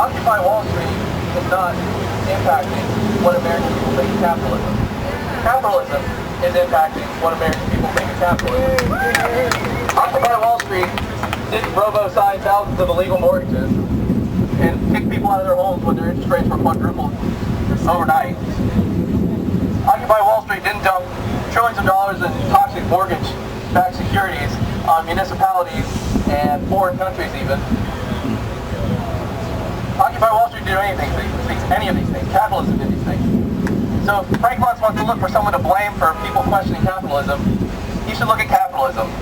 Occupy Wall Street is not impacting what American people think is capitalism. Capitalism is impacting what American people think is capitalism. Occupy Wall Street didn't robo-sign thousands of illegal mortgages and kick people out of their homes when their interest rates were quadrupled overnight. Occupy Wall Street didn't dump trillions of dollars in toxic mortgage-backed securities on municipalities and foreign countries even. Occupy Wall Street didn't do any of these things. Capitalism did these things. So if Frank Luntz wants to look for someone to blame for people questioning capitalism, he should look at capitalism,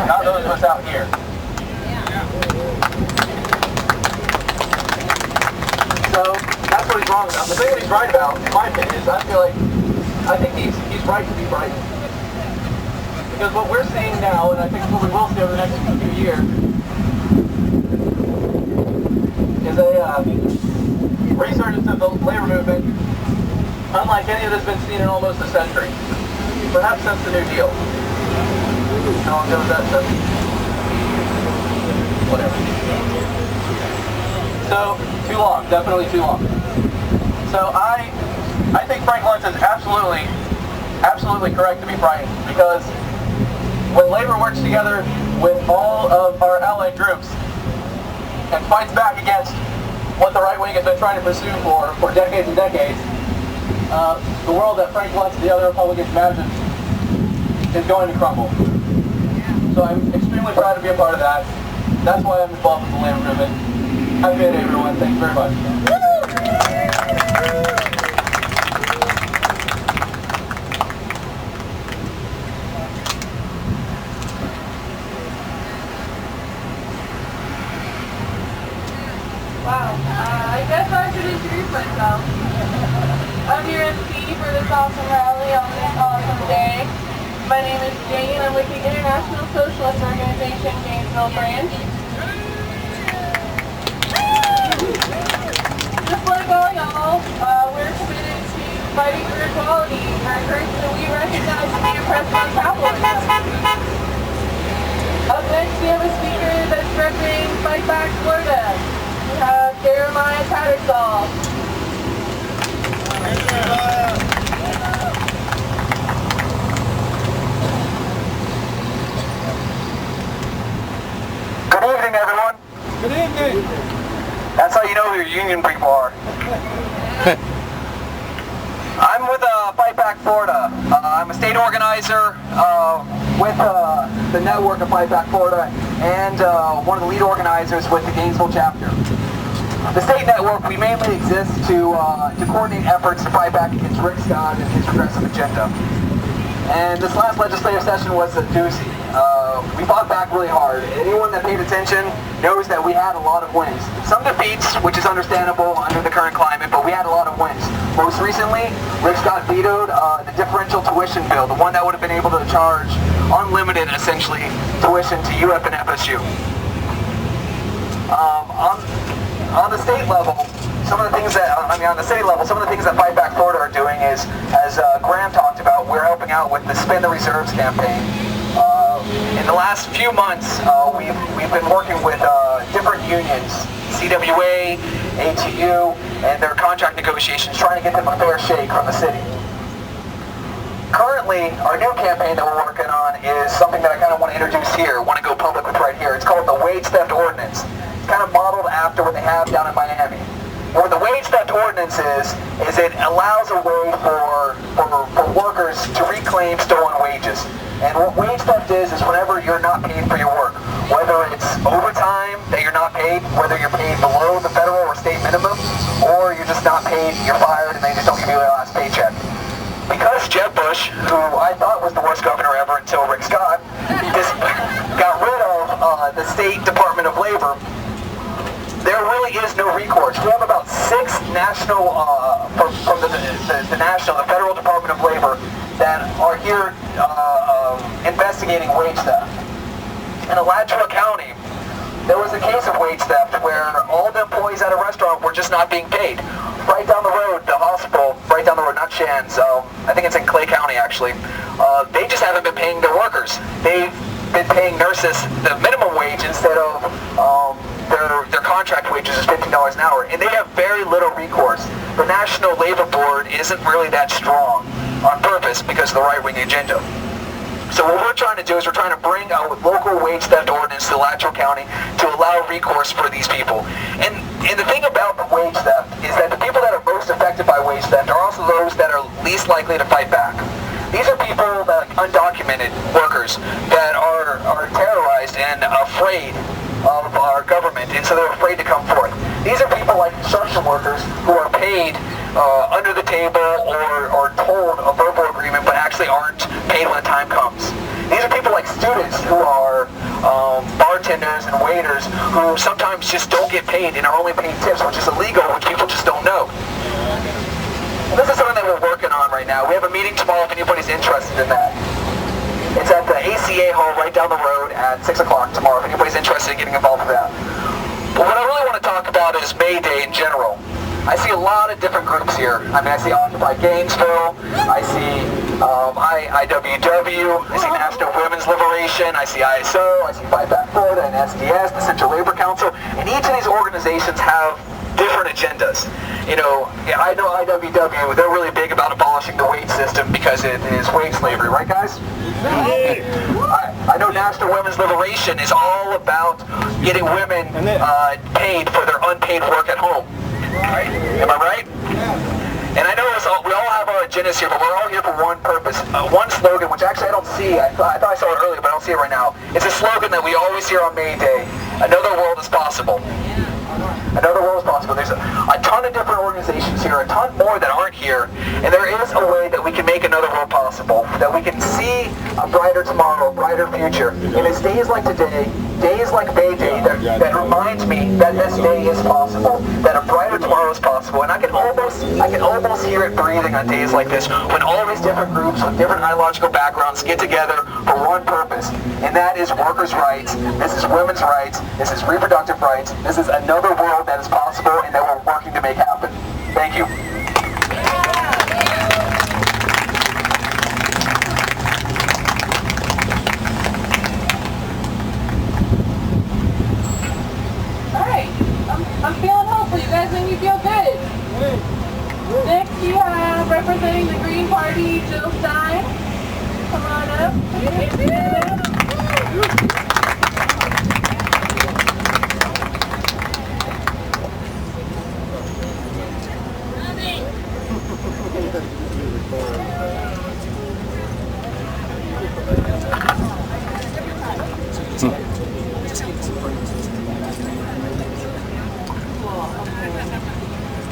not those of us out here. So that's what he's wrong about. The thing that he's right about, in my opinion, is I think he's right to be frightened. Because what we're seeing now, and I think what we will see over the next few years, is a resurgence of the labor movement unlike any that's been seen in almost a century. Perhaps since the New Deal. How long ago was that? Whatever. So, too long. Definitely too long. So I think Frank Luntz is absolutely correct to be frightened, because when labor works together with all of our allied groups and fights back against what the right wing has been trying to pursue for decades and decades, the world that Frank Luntz and the other Republicans imagine is going to crumble. So I'm extremely proud to be a part of that. That's why I'm involved with the labor movement. Have a good day, everyone. Thank you very much. Wow, I guess I should introduce myself. I'm your MC for this awesome rally on this awesome day. My name is Jane, and I'm with the International Socialist Organization Gainesville branch. Just like all y'all, we're committed to fighting for equality for groups that we recognize to be oppressed by capitalism. Up next, we have a speaker that's representing Fight Back Florida. We have Jeremiah Tattersall. Good evening, everyone. Good evening. That's how you know who your union people are. I'm with Fight Back Florida. I'm a state organizer with the network of Fight Back Florida and one of the lead organizers with the Gainesville chapter. The state network, we mainly exist to coordinate efforts to fight back against Rick Scott and his progressive agenda. And this last legislative session was a doozy. We fought back really hard. Anyone that paid attention knows that we had a lot of wins. Some defeats, which is understandable under the current climate, but we had a lot of wins. Most recently, Rick Scott vetoed the differential tuition bill, the one that would have been able to charge unlimited, essentially, tuition to UF and FSU. On the state level, some of the things that Fight Back Florida are doing is, as Graham talked about, we're helping out with the Spend the Reserves campaign. In the last few months, we've been working with different unions, CWA, ATU, and their contract negotiations, trying to get them a fair shake from the city. Currently, our new campaign that we're working on is something that I kind of want to introduce here, want to go public with right here. It's called the Wage Theft Ordinance. It's kind of modeled after what they have down in Miami. And what the Wage Theft Ordinance is it allows a way for workers to reclaim stolen wages. And what wage theft is whenever you're not paid for your work. Whether it's overtime that you're not paid, whether you're paid below the federal or state minimum, or you're just not paid, you're fired, and they just don't give you your last paycheck. Because Jeb Bush, who I thought was the worst governor ever until Rick Scott, just got rid of the State Department of Labor, there really is no recourse. We have about 6 national, from the Federal Department of Labor, that are here investigating wage theft. In Alachua County, there was a case of wage theft where all the employees at a restaurant were just not being paid. Right down the road, the hospital, right down the road, not Shands, I think it's in Clay County actually, they just haven't been paying their workers. They've been paying nurses the minimum wage instead of their contract wages is $15 an hour, and they have very little recourse. The National Labor Board isn't really that strong on purpose because of the right-wing agenda. So what we're trying to do is we're trying to bring a local wage theft ordinance to Alachua County to allow recourse for these people. And the thing about the wage theft is that the people that are most affected by wage theft are also those that are least likely to fight back. These are people that are undocumented workers that are terrorized and afraid of our government, and so they're afraid to come forth. These are people like construction workers who are paid under the table or told a verbal agreement but actually aren't paid when the time comes. These are people like students who are bartenders and waiters who sometimes just don't get paid and are only paid tips, which is illegal, which people just don't know. This is something that we're working on right now. We have a meeting tomorrow if anybody's interested in that. It's at the ACA Hall right down the road at 6 o'clock tomorrow if anybody's interested in getting involved with that. But what I really want to talk about is May Day in general. I see a lot of different groups here. I mean, I see Occupy Gainesville, I see IWW, I see National Women's Liberation, I see ISO, I see Fight Back Florida and SDS, the Central Labor Council, and each of these organizations have different agendas. You know, I know IWW, they're really big about abolishing the wage system because it is wage slavery, right guys? I know National Women's Liberation is all about getting women paid for their unpaid work at home. Right? Am I right? And I know we all have our agendas here, but we're all here for one purpose. One slogan, which actually I don't see. I thought I saw it earlier, but I don't see it right now. It's a slogan that we always hear on May Day. Another world is possible. Another world is possible. There's a ton of different organizations here, a ton more that aren't here, and there is a way that we can make another world possible, that we can see a brighter tomorrow, a brighter future. And it's days like today, days like May Day, that reminds me that this day is possible, that a brighter tomorrow is possible. And I can almost hear it breathing on days like this, when all these different groups with different ideological backgrounds get together for one purpose, and that is workers' rights, this is women's rights, this is reproductive rights, this is another world that is possible and that we're working to make happen. Thank you. Alright, I'm feeling hopeful. You guys make me feel good. Next you have representing the Green Party, Jill Stein. Come on up.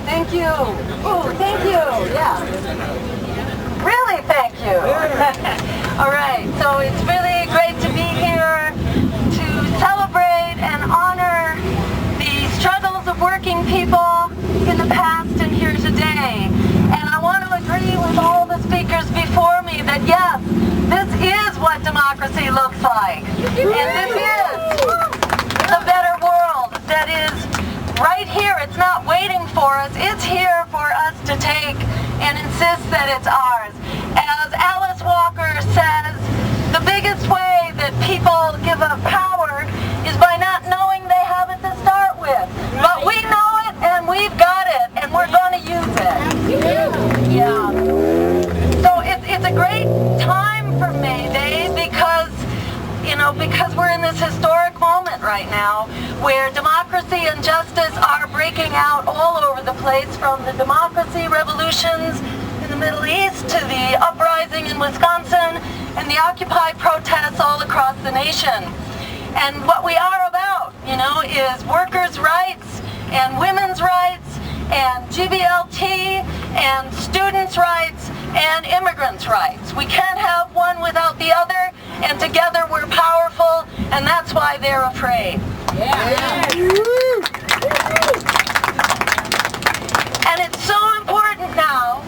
Thank you. Oh, thank you. Yeah. Really, thank you. All right. So it's really great to be here to celebrate and honor the struggles of working people in the past and here today. And I want to agree with all the speakers before me that yes, this is what democracy looks like. And this is the better world that is right here. It's not waiting for us. It's here for us to take and insist that it's ours. As Alice Walker says, the biggest way that people give up power is by not knowing they have it to start with. But we know it and we've got it and we're going to use it. Yeah. So it's a great time for May Day because we're in this historic moment right now where democracy and justice are breaking out all over the place, from the democracy revolutions in the Middle East to the uprising in Wisconsin and the Occupy protests all across the nation. And what we are about, is workers' rights and women's rights and GBLT and students' rights and immigrants' rights. We can't have one without the other, and together we're powerful, and that's why they're afraid. Yeah. And it's so important now,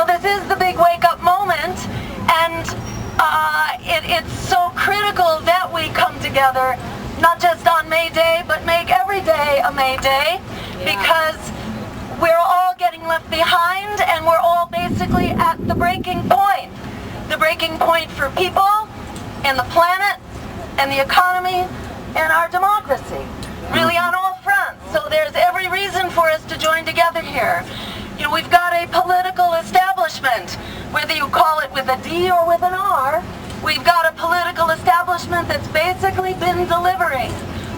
this is the big wake-up moment, and it's so critical that we come together, not just on May Day, but make every day a May Day, because we're all getting left behind, and we're all basically at the breaking point. The breaking point for people, and the planet, and the economy, and our democracy. Really on all So there's every reason for us to join together here. You know, we've got a political establishment, whether you call it with a D or with an R. We've got a political establishment that's basically been delivering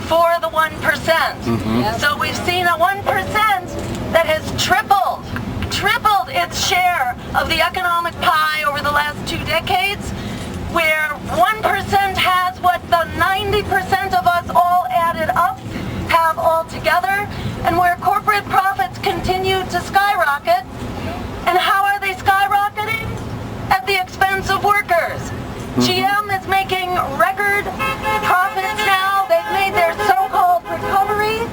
for the 1%. So we've seen a 1% that has tripled its share of the economic pie over the last 2 decades, where 1% has what the 90% of us all added up have all together, and where corporate profits continue to skyrocket. And how are they skyrocketing? At the expense of workers. GM is making record profits now. They've made their so-called recovery,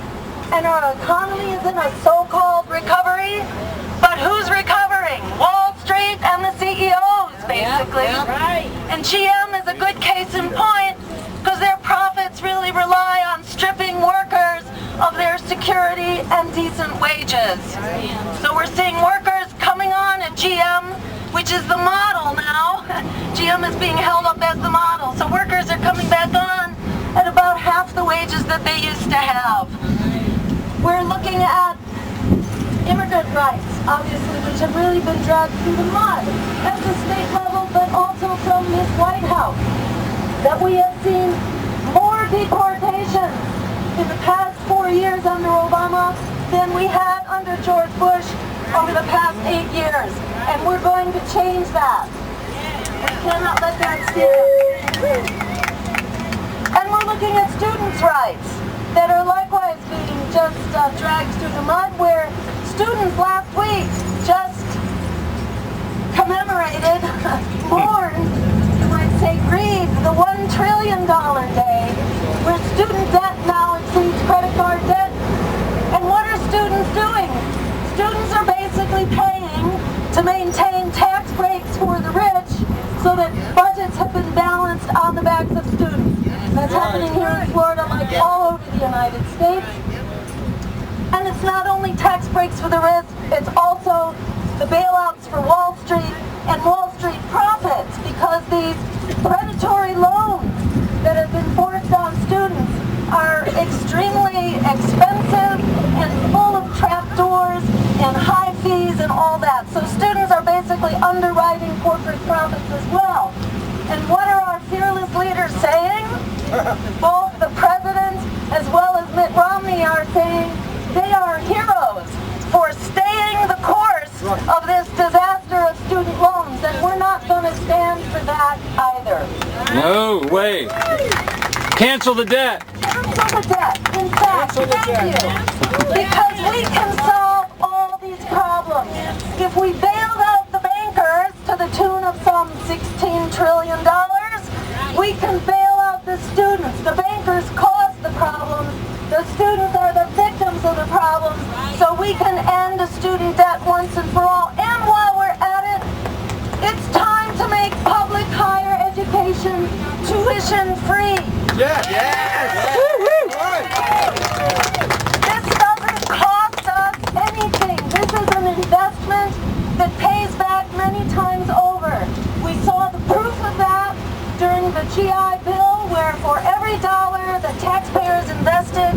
and our economy is in a so-called recovery. But who's recovering? Wall Street and the CEOs, basically. And GM is a good case in point, because their profits really rely on stripping workers of their security and decent wages. So we're seeing workers coming on at GM, which is the model now. GM is being held up as the model. So workers are coming back on at about half the wages that they used to have. We're looking at immigrant rights, obviously, which have really been dragged through the mud at the state level, but also from this White House. That we have seen more deportations in the past 4 years under Obama than we had under George Bush over the past 8 years. And we're going to change that. We cannot let that stand. And we're looking at students' rights that are likewise being just dragged through the mud, where students last week just commemorated, mourned, you might say grieved, the $1 trillion day, where student debt now exceeds credit card debt. And what are students doing? Students are basically paying to maintain tax breaks for the rich, so that budgets have been balanced on the backs of students. That's happening here in Florida, like all over the United States. And it's not only tax breaks for the rich, it's also the bailouts for Wall Street and Wall Street profits, because these predatory loans that have been forced on students are extremely expensive and full of trapdoors and high fees and all that. So students are basically underwriting corporate profits as well. And what are our fearless leaders saying? Both the president as well as Mitt Romney are saying they are heroes for staying the course of this disaster of student loans, and we're not going to stand for that either. No way. Cancel the debt. Cancel the debt. In fact, thank you. Because we can solve all these problems. If we bailed out the bankers to the tune of some $16 trillion, we can bail out the students. The bankers caused the problems. The students are the victims of the problems. So we can end the student debt once and for all. And while we're at it, it's time to make public higher education tuition free. Yes. This doesn't cost us anything. This is an investment that pays back many times over. We saw the proof of that during the GI Bill, where for every dollar that taxpayers invested,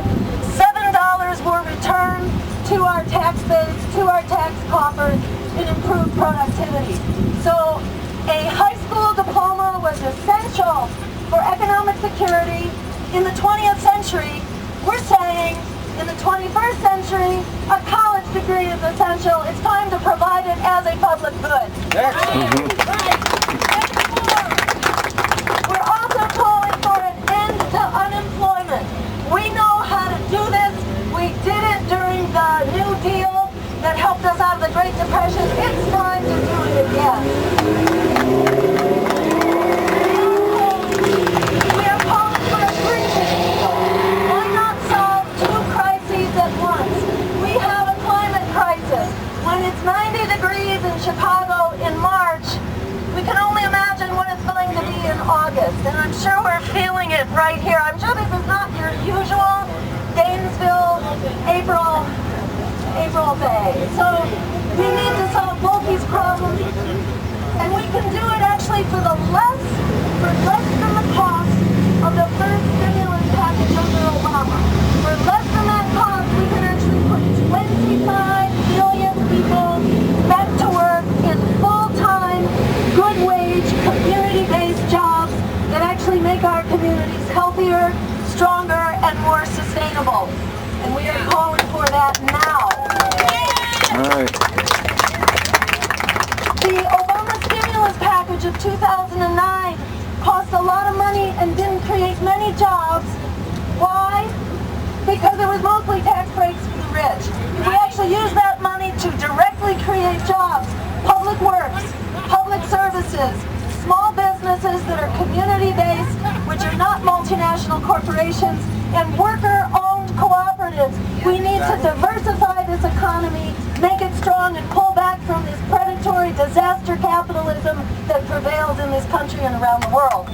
$7 were returned to our tax base, to our tax coffers, in improved productivity. So a high school diploma was essential for economic security in the 20th century. We're saying in the 21st century, a college degree is essential. It's time to provide it as a public good. We're also calling for an end to unemployment. We know how to do this. We did it during the New Deal that helped us out of the Great Depression. It's time to do it again. We are calling for a bridging deal. Why not solve two crises at once? We have a climate crisis. When it's 90 degrees in Chicago in March, we can only imagine what it's going to be in August. And I'm sure we're feeling it right here. I'm sure this is not your usual Gainesville April day. So we need to solve both these problems, and we can do it actually for less than the cost of the first stimulus package under Obama. For less than that cost, we can healthier, stronger, and more sustainable. And we are calling for that now. All right. The Obama stimulus package of 2009 cost a lot of money and didn't create many jobs. Why? Because it was mostly tax breaks for the rich. If we actually use that money to directly create jobs, public works, public services, small businesses that are community-based, which are not multinational corporations, and worker-owned cooperatives, we need to diversify this economy, make it strong, and pull back from this predatory disaster capitalism that prevails in this country and around the world.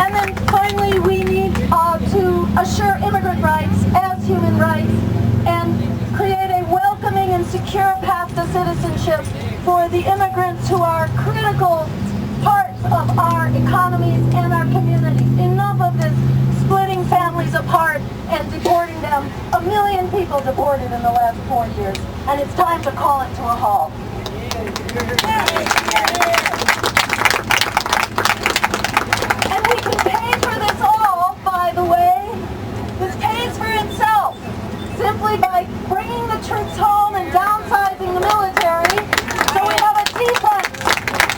And then finally, we need to assure immigrant rights as human rights and create a welcoming and secure path to citizenship for the immigrants who are critical parts of our economies and our communities. Enough of this splitting families apart and deporting them. 1 million people deported in the last 4 years, and it's time to call it to a halt. And we can pay for this all, by the way. This pays for itself simply by bringing the troops home and downsizing the military so we have a defense,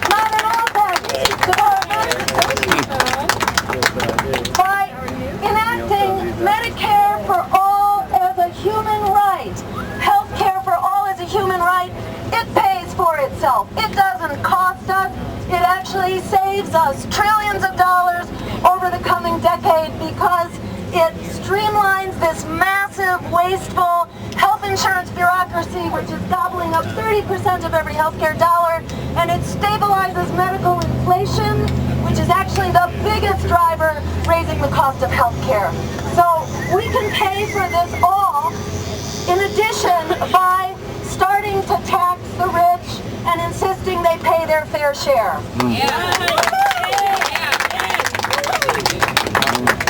not an offense department. By enacting Medicare for all as a human right, health care for all as a human right, it pays for itself. It doesn't cost us. It actually saves us trillions of dollars over the coming decade because it streamlines this massive, wasteful health insurance bureaucracy, which is gobbling up 30% of every healthcare dollar, and it stabilizes medical inflation, which is actually the biggest driver raising the cost of healthcare. So we can pay for this all, in addition, by starting to tax the rich and insisting they pay their fair share.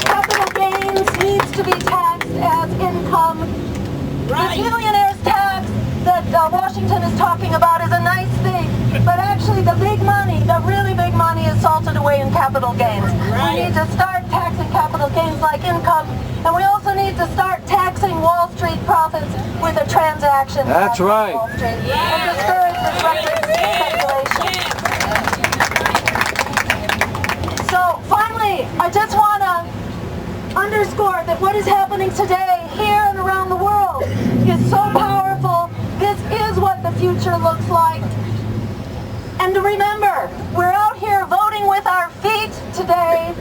Capital gains needs to be taxed as income. This millionaire's tax that Washington is talking about is a nice thing, but actually the big money, the really big money, is salted away in capital gains. We need to start taxing capital gains like income, and we also need to start taxing Wall Street profits with a transaction tax. That's right. On Wall Street, and discourage this reckless speculation. So finally, I just want to underscore that what is happening today here and around the world is so powerful. This is what the future looks like. And to remember, we're out here voting with our feet today.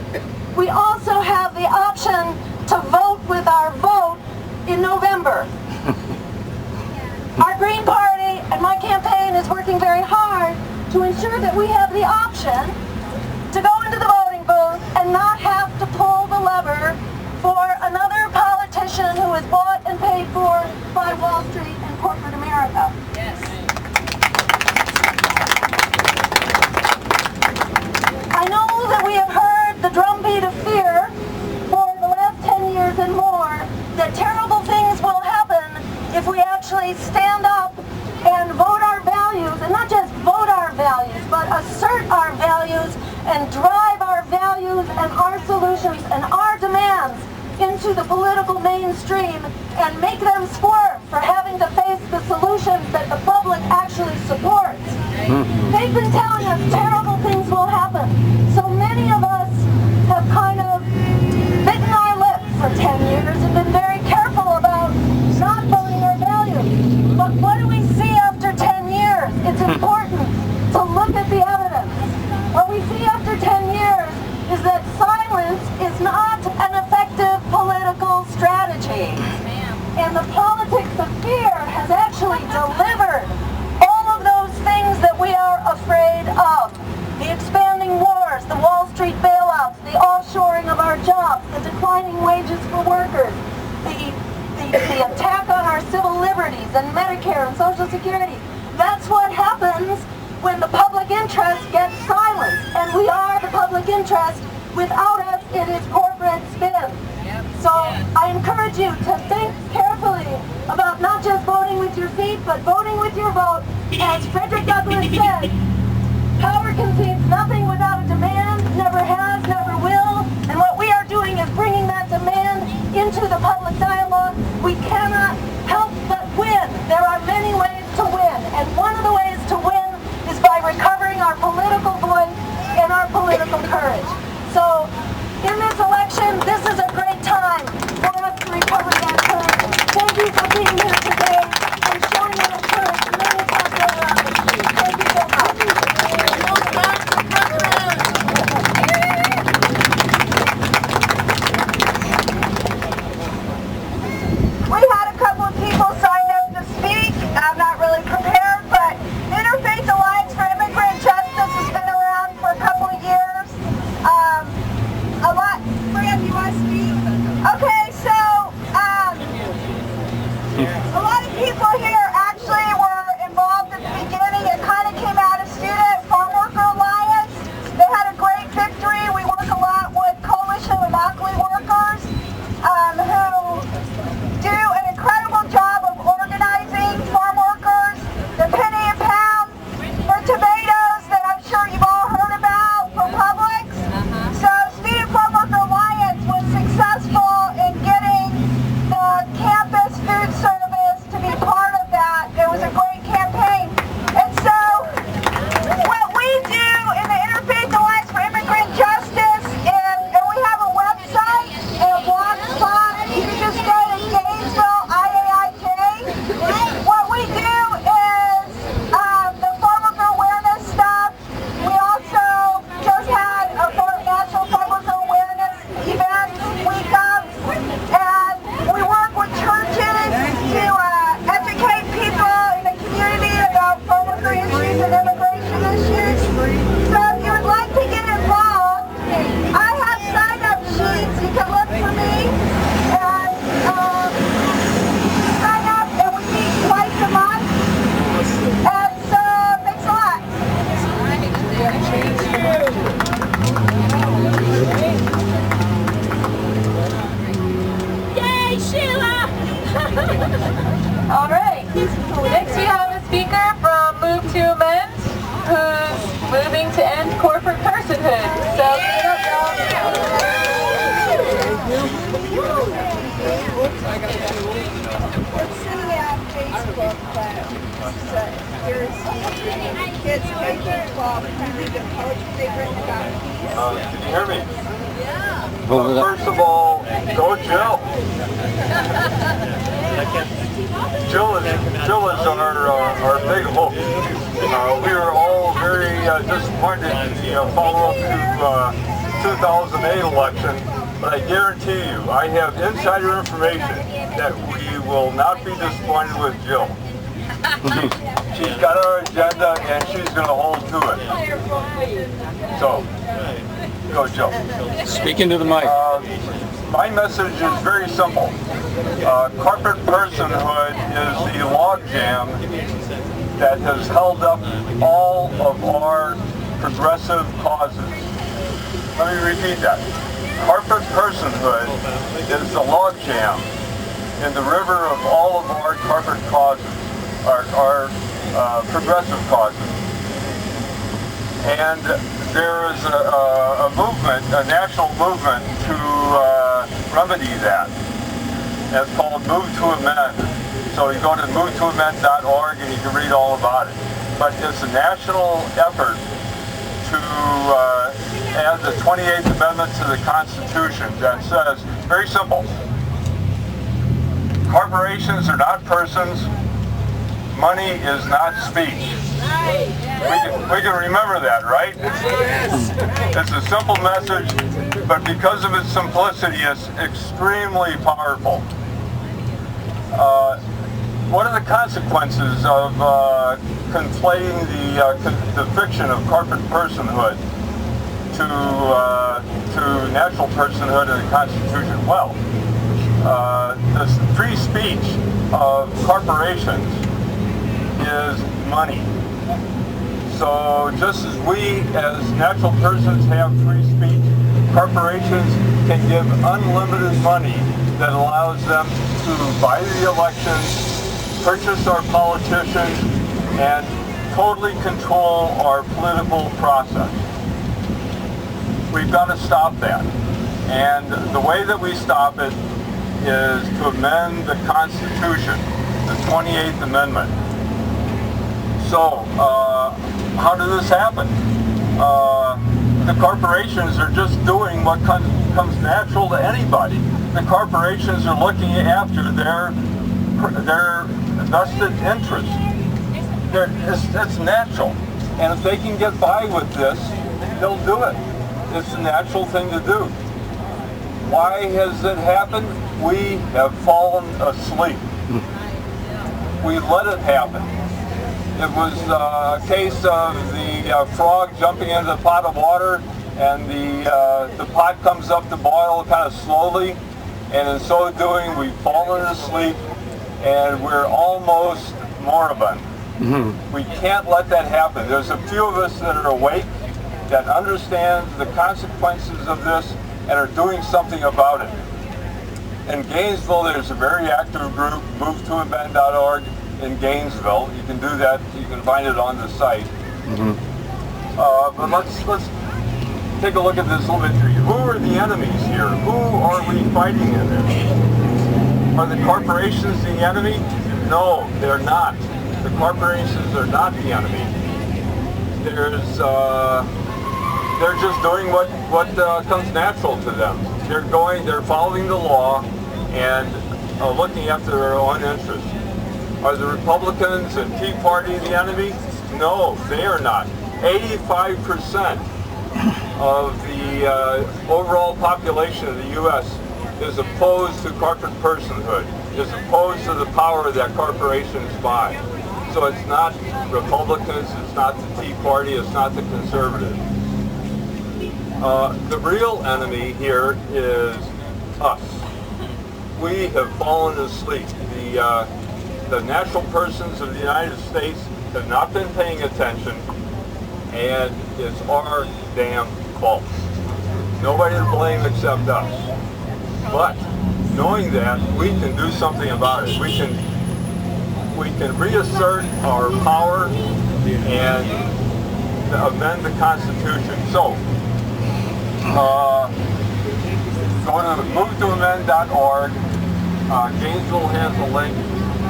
We also have the option to vote with our vote in November. Our Green Party and my campaign is working very hard to ensure that we have the option to go into the voting booth and not have to pull the lever for another politician who is bought and paid for by Wall Street and corporate America. Yes. I know that we have heard the drumbeat of fear for the last 10 years and more, that terrible things will happen if we actually stand up and vote our values, and not just vote our values, but assert our values and drive our values and our solutions and our demands into the political mainstream and make them squirm for having to face the solutions that the public actually supports. They've been telling us terrible things will happen. So many of us have kind of bitten our lips for 10 years and been very careful about not voting our values. But what do we see after 10 years? It's important to look at the evidence. What we see after 10 years is that silence is not an effective political strategy. And the politics of fear has actually delivered all of those things that we are afraid of. The expanding wars, the Wall Street bailouts, the offshoring of our jobs, the declining wages for workers, the attack on our civil liberties and Medicare and Social Security. That's what happens when the public interest gets silenced. And we are the public interest. Without us, it is corporate spin. So I encourage you to think carefully about not just voting with your feet, but voting with your vote. As Frederick Douglass said, Power concedes nothing without a demand, never has, never will, and what we are doing is bringing that demand into the public dialogue. We cannot help but win. There are many ways to win, and one of the ways to win is by recovering our political voice and our political courage. So, in this election, this is a great time for us to recover that courage. Thank you for being here today and showing that courage many times over on the street. Thank you so much. We had a couple of people sign up to speak. I'm not really prepared, but Interfaith Alliance for Immigrant Justice has been around for a couple of years. A lot. Fran, you want to speak? Okay, so a lot of people here actually were involved at the beginning. It kind of came out of Student Farm Worker Alliance. They had a great victory. We work a lot with Coalition of Immokalee Workers who do an incredible job of organizing farm workers. The penny a pound for tomatoes that I'm sure you've all heard about from Publix. So Student Farm Worker Alliance was successful in getting the campus food service to be part of that. It was a great campaign. And so what we do in the Interfaith Alliance for Immigrant Justice is, and we have a website and a blog spot. You can just go to Gainesville, IAIJ. What we do is the farm worker awareness stuff. We also just had a National Farm Worker Awareness event week up, and we work with churches to educate people in the community about farm worker issues and immigration issues. So if you would like to get involved, I have sign-up sheets. You can look for me and sign up, and we meet twice a month. And so, thanks a lot. Yay, Sheila! All right. Next we have a speaker from Move to Amend, who's moving to end corporate personhood. So get up, y'all. Sending out Facebook there's kids K through 12 who read the poetry they've written about peace. Can you hear me? Yeah. First of all, go Jill. Jill is our big hope. We were all very disappointed in follow-up to 2008 election, but I guarantee you, I have insider information that we will not be disappointed with Jill. She's got our agenda and she's going to hold to it. So, go Jill. Speak into the mic. My message is very simple. Corporate personhood is the logjam that has held up all of our progressive causes. Let me repeat that. Corporate personhood is the logjam in the river of all of our corporate causes, our progressive causes. And there is a movement, a national movement to remedy that. And it's called Move to Amend. So you go to movetoamend.org and you can read all about it. But it's a national effort to add the 28th Amendment to the Constitution that says, very simple, corporations are not persons, money is not speech. We can remember that, right? It's a simple message, but because of its simplicity, it's extremely powerful. What are the consequences of conflating the fiction of corporate personhood to natural personhood in the Constitution? Well, the free speech of corporations is money. So just as we as natural persons have free speech, corporations can give unlimited money that allows them to buy the elections, purchase our politicians, and totally control our political process. We've got to stop that. And the way that we stop it is to amend the Constitution, the 28th Amendment. So, how did this happen? The corporations are just doing what comes natural to anybody. The corporations are looking after their vested interests. It's natural. And if they can get by with this, they'll do it. It's a natural thing to do. Why has it happened? We have fallen asleep. We let it happen. It was a case of the frog jumping into a pot of water, and the pot comes up to boil kind of slowly, and in so doing we've fallen asleep and we're almost moribund. We can't let that happen. There's a few of us that are awake, that understand the consequences of this and are doing something about it. In Gainesville, there's a very active group, MoveToAmend.org in Gainesville. You can do that. You can find it on the site. But let's take a look at this little bit here. Who are the enemies here? Who are we fighting in this? Are the corporations the enemy? No, they're not. The corporations are not the enemy. They're just doing what comes natural to them. They're following the law and looking after their own interests. Are the Republicans and Tea Party the enemy? No, they are not. 85% of the overall population of the U.S. is opposed to corporate personhood, is opposed to the power that corporations buy. So it's not Republicans, it's not the Tea Party, it's not the conservatives. The real enemy here is us. We have fallen asleep. The natural persons of the United States have not been paying attention, and it's our damn fault. Nobody to blame except us. But knowing that, we can do something about it. We can reassert our power and amend the Constitution. So, go to MoveToAmend.org. Gainesville has a link.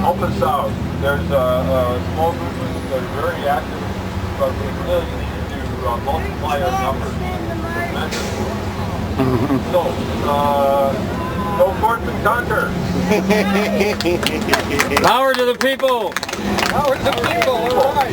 Help us out. There's a small movement that is very active, but we really need to multiply our numbers tremendously. So, go forth and conquer. Power to the people! Power to the people, all right.